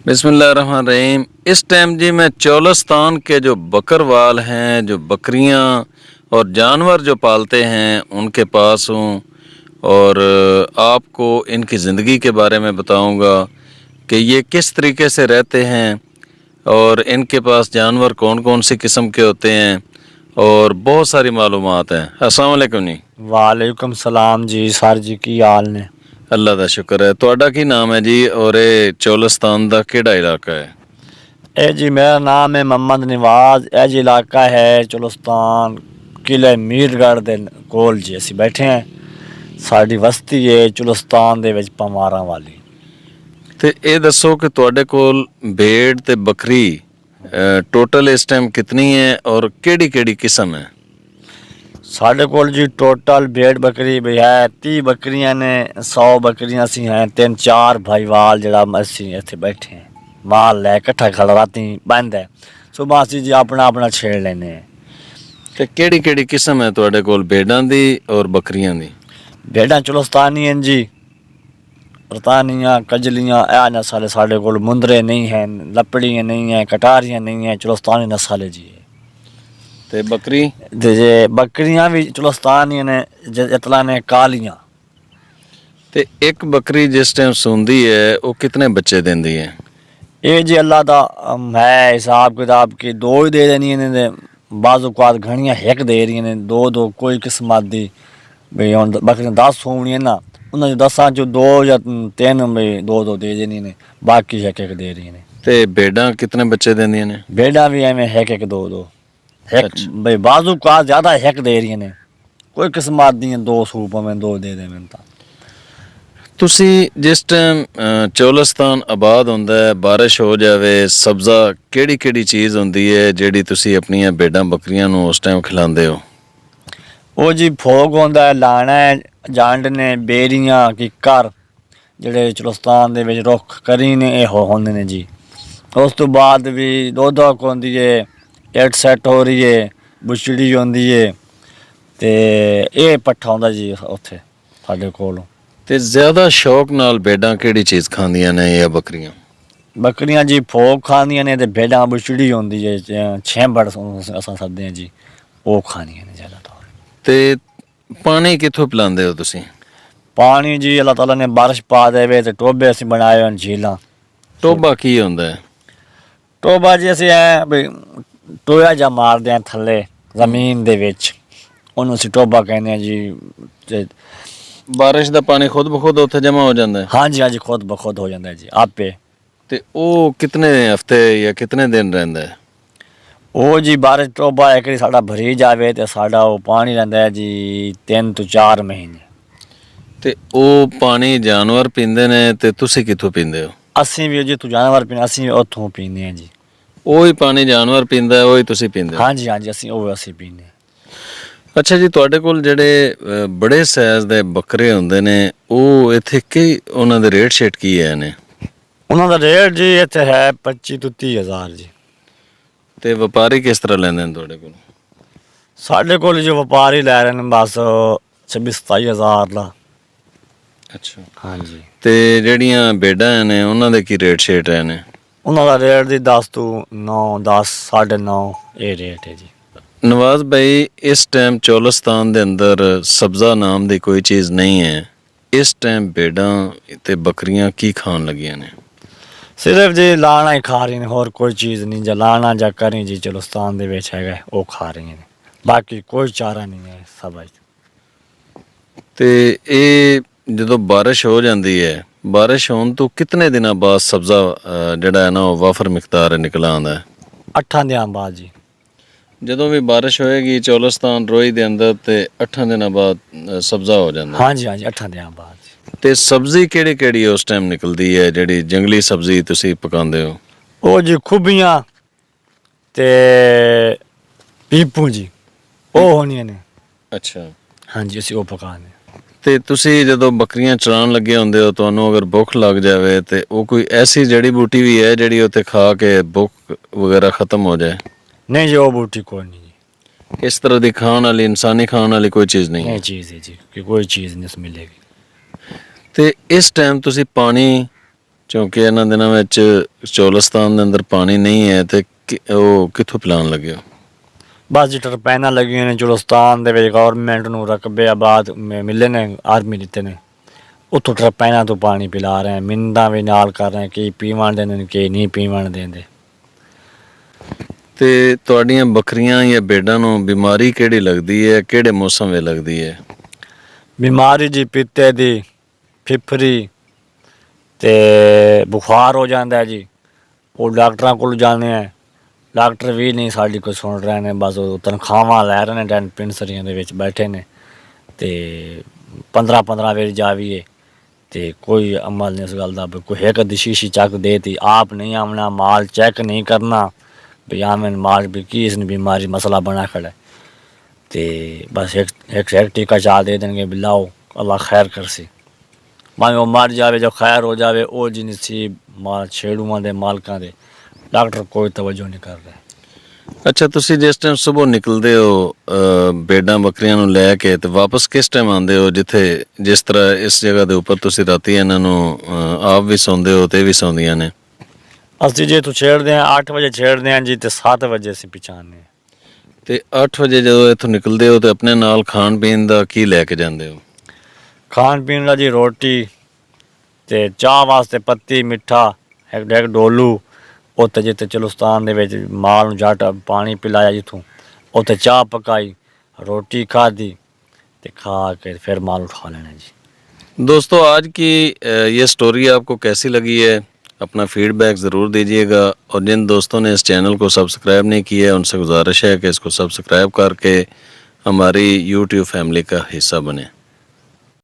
बिस्मिल्लाहिर्रहमानिर्रहीम। इस टाइम जी मैं चोलस्तान के जो बकरवाल हैं, जो बकरियां और जानवर जो पालते हैं उनके पास हूँ और आपको इनकी ज़िंदगी के बारे में बताऊंगा कि ये किस तरीके से रहते हैं और इनके पास जानवर कौन कौन सी किस्म के होते हैं और बहुत सारी मालूमात हैं। अस्सलाम वालेकुम जी। वालेकुम सलाम जी। सर जी की हाल ने? अल्लाह का शुक्र है। ਤੁਹਾਡਾ ਕੀ ਨਾਮ है जी और ये चोलस्तान का केड़ा इलाका है? ए जी मेरा नाम है मोहम्मद नवाज। ए जी इलाका है चोलस्तान किले मीरगढ़ दे कोल जी ਅਸੀਂ बैठे हैं। साड़ी बस्ती है चोलस्तान दे विच पमारां वाली। ਤੇ ਇਹ ਦੱਸੋ ਕਿ ਤੁਹਾਡੇ ਕੋਲ भेड़ ਤੇ बकरी टोटल इस टाइम कितनी है और केड़ी केड़ी किस्म है? साढ़े कोल जी टोटल भेड़ बकरी भी है 30 बकरियां ने, 100 बकरियां सी हैं। 3-4 भाईवाल जड़ा असी इत्थे बैठे हैं। माल लै कट्ठा खड़ा राती बंद है, सुबह असी जी अपना अपना छेड़ लेने हैं। ਤੇ केड़ी केड़ी किस्म है ਤੁਹਾਡੇ ਕੋਲ भेड़ां दी और बकरियां दी? भेड़ां चुलस्तानी हैं जी, रतानियाँ कजलियाँ ए नस्ल साढ़े कोल। मुंदरे नहीं हैं, लपड़ियाँ नहीं हैं, कटारियाँ नहीं हैं, चुलस्तानी नस्ल है जी। ਤੇ बकरी ते जे बकरियां भी चुलस्तानी ने, इतला ने कालियाँ। ਤੇ ਇੱਕ ਬੱਕਰੀ ਜਿਸ ਟਾਈਮ ਸੂੰਦੀ ਹੈ ਉਹ ਕਿਤਨੇ ਬੱਚੇ ਦਿੰਦੀ ਹੈ? ये जी अल्लाह दा है हिसाब किताब की। 2 ही दे देनी ने, बाज़ घड़ियाँ एक दे रही ने, 2 कोई किस्मत दी। भी हुण बकरियां 10 होणियां ना, उन्हां 10 चों 2 या 3 भी 2 दे देनी ने, बाकी एक दे रही ने। ਤੇ भेड़ां कितने बच्चे देंदियां ने? भेड़ां भी एवें एक 2 एक भाई बाजू का ज्यादा एक दे रही ने। कोई किस्मत दी 2 सूप में 2 दे देवें तां। ਤੁਸੀਂ ਜਿਸ ਟਾਈਮ ਚੋਲਸਤਾਨ ਆਬਾਦ ਹੁੰਦਾ ਹੈ, ਬਾਰਿਸ਼ ਹੋ ਜਾਵੇ, ਸਬਜ਼ਾ ਕਿਹੜੀ ਕਿਹੜੀ ਚੀਜ਼ ਹੁੰਦੀ ਹੈ ਜਿਹੜੀ ਤੁਸੀਂ ਆਪਣੀਆਂ ਭੇਡਾਂ ਬੱਕਰੀਆਂ ਨੂੰ ਉਸ ਟਾਈਮ ਖਿਲਾਉਂਦੇ ਹੋ? ਉਹ ਜੀ ਫੋਗ ਹੁੰਦਾ, ਲਾਣਾ ਜੰਡ ਨੇ, ਬੇਰੀਆਂ, ਕਿੱਕਰ ਜਿਹੜੇ ਚੁਲਸਤਾਨ ਦੇ ਵਿੱਚ ਰੁੱਖ ਕਰੀ ਨੇ ਇਹ ਹੁੰਦੇ ਨੇ ਜੀ। ਉਸ ਤੋਂ ਬਾਅਦ ਵੀ ਦੁੱਧ ਹੁੰਦੀ ਏ, ਇੱਟ ਸੈੱਟ ਹੋ ਰਹੀ ਏ, ਬੁਛੜੀ ਹੁੰਦੀ ਏ, ਤੇ ਇਹ ਪੱਠਾ ਹੁੰਦਾ ਜੀ ਉੱਥੇ ਸਾਡੇ ਕੋਲ। ਤੇ ਜ਼ਿਆਦਾ ਸ਼ੌਕ ਨਾਲ ਭੇਡਾਂ ਕਿਹੜੀ ਚੀਜ਼ ਖਾਂਦੀਆਂ ਨੇ ਜਾਂ ਬੱਕਰੀਆਂ? ਬੱਕਰੀਆਂ ਜੀ ਫੋਗ ਖਾਂਦੀਆਂ ਨੇ ਤੇ ਭੇਡਾਂ ਬੁਛੜੀ ਹੁੰਦੀ ਏ, ਛੇਂਬੜ ਅਸਾਂ ਸੱਦਦੇ ਹਾਂ ਜੀ, ਉਹ ਖਾਂਦੀਆਂ ਨੇ ਜ਼ਿਆਦਾ ਤੌਰ ਤੇ ਪਾਣੀ ਕਿੱਥੋਂ ਪਿਲਾਉਂਦੇ ਹੋ ਤੁਸੀਂ? ਪਾਣੀ ਜੀ ਅੱਲਾਹ ਤਾਲਾ ਨੇ ਬਾਰਿਸ਼ ਪਾ ਦੇਵੇ ਤੇ ਟੋਬੇ ਅਸੀਂ ਬਣਾਏ ਹੋਣ, ਝੀਲਾਂ। ਟੋਬਾ ਕੀ ਹੁੰਦਾ ਹੈ? ਟੋਬਾ ਜੀ ਅਸੀਂ ਐ ਵੀ ਟੋਇਆ ਜਾਂ ਮਾਰਦੇ ਹਾਂ ਥੱਲੇ ਜ਼ਮੀਨ ਦੇ ਵਿੱਚ, ਉਹਨੂੰ ਅਸੀਂ ਟੋਬਾ ਕਹਿੰਦੇ ਹਾਂ ਜੀ। ਤੇ ਬਾਰਿਸ਼ ਦਾ ਪਾਣੀ ਖੁਦ ਬਖੁਦ ਉੱਥੇ ਜਮ੍ਹਾਂ ਹੋ ਜਾਂਦਾ ਹੈ? ਹਾਂਜੀ ਹਾਂਜੀ, ਖੁਦ ਬਖੁਦ ਹੋ ਜਾਂਦਾ ਜੀ ਆਪੇ। ਤੇ ਉਹ ਕਿਤਨੇ ਹਫ਼ਤੇ ਜਾਂ ਕਿਤਨੇ ਦਿਨ ਰਹਿੰਦਾ ਹੈ? ਉਹ ਜੀ ਬਾਰਿਸ਼ ਟੋਬਾ ਇੱਕ ਵਾਰੀ ਸਾਡਾ ਭਰੀ ਜਾਵੇ ਤੇ ਸਾਡਾ ਉਹ ਪਾਣੀ ਰਹਿੰਦਾ ਹੈ ਜੀ 3 ਤੋਂ 4 ਮਹੀਨੇ। ਤੇ ਉਹ ਪਾਣੀ ਜਾਨਵਰ ਪੀਂਦੇ ਨੇ ਤੇ ਤੁਸੀਂ ਕਿੱਥੋਂ ਪੀਂਦੇ ਹੋ? ਅਸੀਂ ਵੀ ਜਿੱਥੋਂ ਜਾਨਵਰ ਪੀਂਦੇ ਅਸੀਂ ਵੀ ਉੱਥੋਂ ਪੀਂਦੇ ਹਾਂ ਜੀ। ਉਹੀ ਪਾਣੀ ਜਾਨਵਰ ਪੀਂਦਾ ਹੈ, ਉਹੀ ਤੁਸੀਂ ਪੀਂਦੇ ਹੋ? ਹਾਂਜੀ ਹਾਂਜੀ, ਅਸੀਂ ਪੀਂਦੇ ਹਾਂ। ਅੱਛਾ ਜੀ, ਤੁਹਾਡੇ ਕੋਲ ਜਿਹੜੇ ਬੜੇ ਸਾਈਜ਼ ਦੇ ਬੱਕਰੇ ਹੁੰਦੇ ਨੇ ਉਹ ਇੱਥੇ ਕੀ ਉਹਨਾਂ ਦੇ ਰੇਟ ਸ਼ੇਟ ਕੀ ਹੈ ਨੇ? ਉਹਨਾਂ ਦਾ ਰੇਟ ਜੀ ਇੱਥੇ ਹੈ 25 ਤੋਂ 30 ਹਜ਼ਾਰ ਜੀ। ਤੇ ਵਪਾਰੀ ਕਿਸ ਤਰ੍ਹਾਂ ਲੈਂਦੇ ਨੇ ਤੁਹਾਡੇ ਕੋਲ? ਸਾਡੇ ਕੋਲ ਜੋ ਵਪਾਰੀ ਲੈ ਰਹੇ ਨੇ ਬਸ 26-27 ਹਜ਼ਾਰ ਦਾ। ਅੱਛਾ, ਹਾਂਜੀ। ਤੇ ਜਿਹੜੀਆਂ ਭੇਡਾਂ ਨੇ ਉਹਨਾਂ ਦੇ ਕੀ ਰੇਟ ਸ਼ੇਟ ਹੈ ਨੇ? ਉਹਨਾਂ ਦਾ ਰੇਟ ਜੀ 10 ਤੋਂ 9, 10, 9.5 ਇਹ ਰੇਟ ਹੈ ਜੀ। नवाज भाई, इस टाइम चोलस्तान दे अंदर सब्ज़ा नाम की कोई चीज़ नहीं है। इस टाइम भेड़ां ते बकरियां की खान लगियां ने? सिर्फ जी लाना ही खा रही ने, होर कोई चीज़ नहीं। जो लाना जा करी जी चोलस्तान दे विच हैगा वो खा रही ने, बाकी कोई चारा नहीं है सब। ते ये जदों बारिश हो जाती है, बारिश होने तो कितने दिनों बाद सब्ज़ा जिहड़ा है ना वाफर मिकदार निकल आंदा है? 8 दिन बाद जी। ਜਦੋਂ ਵੀ ਬਾਰਿਸ਼ ਹੋਏਗੀ ਚੋਲਸਤਾਨ ਰੋਈ ਦੇ ਅੰਦਰ ਤੇ 8 ਦਿਨਾਂ ਬਾਅਦ ਸਬਜ਼ਾ ਹੋ ਜਾਂਦਾ? ਹਾਂਜੀ ਹਾਂਜੀ, 8 ਦਿਨਾਂ ਬਾਅਦ। ਤੇ ਸਬਜ਼ੀ ਕਿਹੜੀ ਕਿਹੜੀ ਉਸ ਟਾਈਮ ਨਿਕਲਦੀ ਹੈ ਜਿਹੜੀ ਜੰਗਲੀ ਸਬਜ਼ੀ ਤੁਸੀਂ ਪਕਾਉਂਦੇ ਹੋ? ਉਹ ਜੀ ਖੁੱਬੀਆਂ ਤੇ ਪੀਪੂ ਜੀ, ਉਹ ਹੋਣੀਆਂ ਨੇ। ਅੱਛਾ, ਹਾਂਜੀ, ਅਸੀਂ ਉਹ ਪਕਾਉਂਦੇ। ਤੇ ਤੁਸੀਂ ਜਦੋਂ ਬੱਕਰੀਆਂ ਚਰਾਉਣ ਲੱਗੇ ਹੁੰਦੇ ਹੋ, ਤੁਹਾਨੂੰ ਅਗਰ ਭੁੱਖ ਲੱਗ ਜਾਵੇ ਤੇ ਉਹ ਕੋਈ ਐਸੀ ਜੜੀ ਬੂਟੀ ਵੀ ਹੈ ਜਿਹੜੀ ਉੱਥੇ ਖਾ ਕੇ ਭੁੱਖ ਵਗੈਰਾ ਖਤਮ ਹੋ ਜਾਏ? नहीं जी, वो बूटी कोई नहीं जी। इस तरह की खाने वाली इंसानी खाने वाली कोई चीज़ नहीं है? नहीं चीज़ है जी कि कोई चीज़ नहीं मिलेगी। तो इस टाइम तुसी पानी ਕਿਉਂਕਿ ਇਹਨਾਂ ਦਿਨਾਂ ਵਿੱਚ ਚੋਲਿਸਤਾਨ ਦੇ ਅੰਦਰ ਪਾਣੀ ਨਹੀਂ ਹੈ ਤੇ ਉਹ ਕਿੱਥੋਂ ਪਿਲਾਉਣ ਲੱਗੇ ਹੋ? ਬਸ ਜੀ ਟਰਪੈਨਾਂ ਲੱਗੀਆਂ ਨੇ ਚੁਲਸਤਾਨ ਦੇ ਵਿੱਚ, ਗੌਰਮੈਂਟ ਨੂੰ ਰਕਬੇ ਆਬਾਦ ਮਿਲੇ ਨੇ, ਆਰਮੀ ਦਿੱਤੇ ਨੇ, ਉੱਥੋਂ ਟਰਪੈਨਾਂ ਤੋਂ ਪਾਣੀ ਪਿਲਾ ਰਹੇ, ਮਿੰਦਾਂ ਵੀ ਨਾਲ ਕਰ ਰਹੇ, ਕਿ ਪੀਵਣ ਦੇ ਨੇ ਕਿ ਨਹੀਂ ਪੀਵਣ ਦਿੰਦੇ। ਤੇ ਤੁਹਾਡੀਆਂ ਬੱਕਰੀਆਂ ਜਾਂ ਭੇਡਾਂ ਨੂੰ ਬਿਮਾਰੀ ਕਿਹੜੀ ਲੱਗਦੀ ਹੈ, ਕਿਹੜੇ ਮੌਸਮ ਵਿੱਚ ਲੱਗਦੀ ਹੈ? ਬਿਮਾਰੀ ਜੀ ਪਿੱਤੇ ਦੀ, ਫਿਫਰੀ ਤੇ ਬੁਖਾਰ ਹੋ ਜਾਂਦਾ ਜੀ। ਉਹ ਡਾਕਟਰਾਂ ਕੋਲ ਜਾਂਦੇ ਆ, ਡਾਕਟਰ ਵੀ ਨਹੀਂ ਸਾਡੀ ਕੋਈ ਸੁਣ ਰਹੇ ਨੇ, ਬਸ ਉਹ ਤਨਖਾਹਾਂ ਲੈ ਰਹੇ ਨੇ, ਡਿਸਪੈਂਸਰੀਆਂ ਦੇ ਵਿੱਚ ਬੈਠੇ ਨੇ ਤੇ 15-15 ਵਾਰ ਜਾਵੀਏ ਤੇ ਕੋਈ ਅਮਲ ਨਹੀਂ ਇਸ ਗੱਲ ਦਾ। ਕੋਈ ਇੱਕ ਅੱਧੀ ਸ਼ੀਸ਼ੀ ਚੱਕ ਦੇਤੀ, ਆਪ ਨਹੀਂ ਆਉਣਾ, ਮਾਲ ਚੈੱਕ ਨਹੀਂ ਕਰਨਾ ਵੀ ਆਮਨ ਮਾਲ ਵੀ ਕੀ ਇਸਨੇ ਬਿਮਾਰੀ ਮਸਲਾ ਬਣਾ ਖੜਾ ਤੇ ਬਸ ਇੱਕ ਟੀਕਾ ਚਾਲ ਦੇ ਦੇਣਗੇ ਵੀ ਲਾਓ, ਅੱਲਾ ਖੈਰ ਕਰसी, ਭਾਵੇਂ ਉਹ ਮਰ ਜਾਵੇ ਜੋ ਖੈਰ ਹੋ ਜਾਵੇ, ਉਹ ਜੀ ਨਸੀਬ ਮਾਲ ਛੇੜੂਆਂ ਦੇ ਮਾਲਕਾਂ ਦੇ, ਡਾਕਟਰ ਕੋਈ ਤਵੱਜੋ ਨਹੀਂ ਕਰ ਰਿਹਾ। ਅੱਛਾ, ਤੁਸੀਂ ਜਿਸ ਟਾਈਮ ਸਵੇਰ ਨਿਕਲਦੇ ਹੋ ਭੇਡਾਂ ਬੱਕਰੀਆਂ ਨੂੰ ਲੈ ਕੇ ਤੇ ਵਾਪਸ ਕਿਸ ਟਾਈਮ ਆਉਂਦੇ ਹੋ? ਜਿਸ ਤਰ੍ਹਾਂ ਇਸ ਜਗ੍ਹਾ ਦੇ ਉੱਪਰ ਤੁਸੀਂ ਰਾਤੀ ਇਹਨਾਂ ਨੂੰ ਆਪ ਵੀ ਸੌਂਦੇ ਹੋ ਤੇ ਇਹ ਵੀ ਸੌਂਦੀਆਂ ਨੇ? ਅਸੀਂ ਜੇ ਤੂੰ ਛੇੜਦੇ ਹਾਂ 8 ਵਜੇ ਛੇੜਦੇ ਹਾਂ ਜੀ ਤੇ 7 ਵਜੇ ਅਸੀਂ ਪਛਾਣਦੇ ਹਾਂ। ਤੇ 8 ਵਜੇ ਜਦੋਂ ਇੱਥੋਂ ਨਿਕਲਦੇ ਹੋ ਤੇ ਆਪਣੇ ਨਾਲ ਖਾਣ ਪੀਣ ਦਾ ਕੀ ਲੈ ਕੇ ਜਾਂਦੇ ਹੋ? ਖਾਣ ਪੀਣ ਦਾ ਜੀ ਰੋਟੀ ਤੇ ਚਾਹ ਵਾਸਤੇ ਪੱਤੀ, ਮਿੱਠਾ, ਇੱਕ ਡੋਲੂ। ਉੱਥੇ ਜਿੱਥੇ ਚੁਲਸਤਾਨ ਦੇ ਵਿੱਚ ਮਾਲ ਨੂੰ ਜੱਟ ਪਾਣੀ ਪਿਲਾਇਆ, ਜਿੱਥੋਂ ਉੱਥੇ ਚਾਹ पकाई, रोटी खादी तो खा के फिर माल उठा लेना जी। दोस्तों, आज की ये स्टोरी आपको कैसी लगी है? अपना फीडबैक ज़रूर दीजिएगा और जिन दोस्तों ने इस चैनल को सब्सक्राइब नहीं किया है उनसे गुजारिश है कि इसको सब्सक्राइब करके हमारी YouTube फैमिली का हिस्सा बने।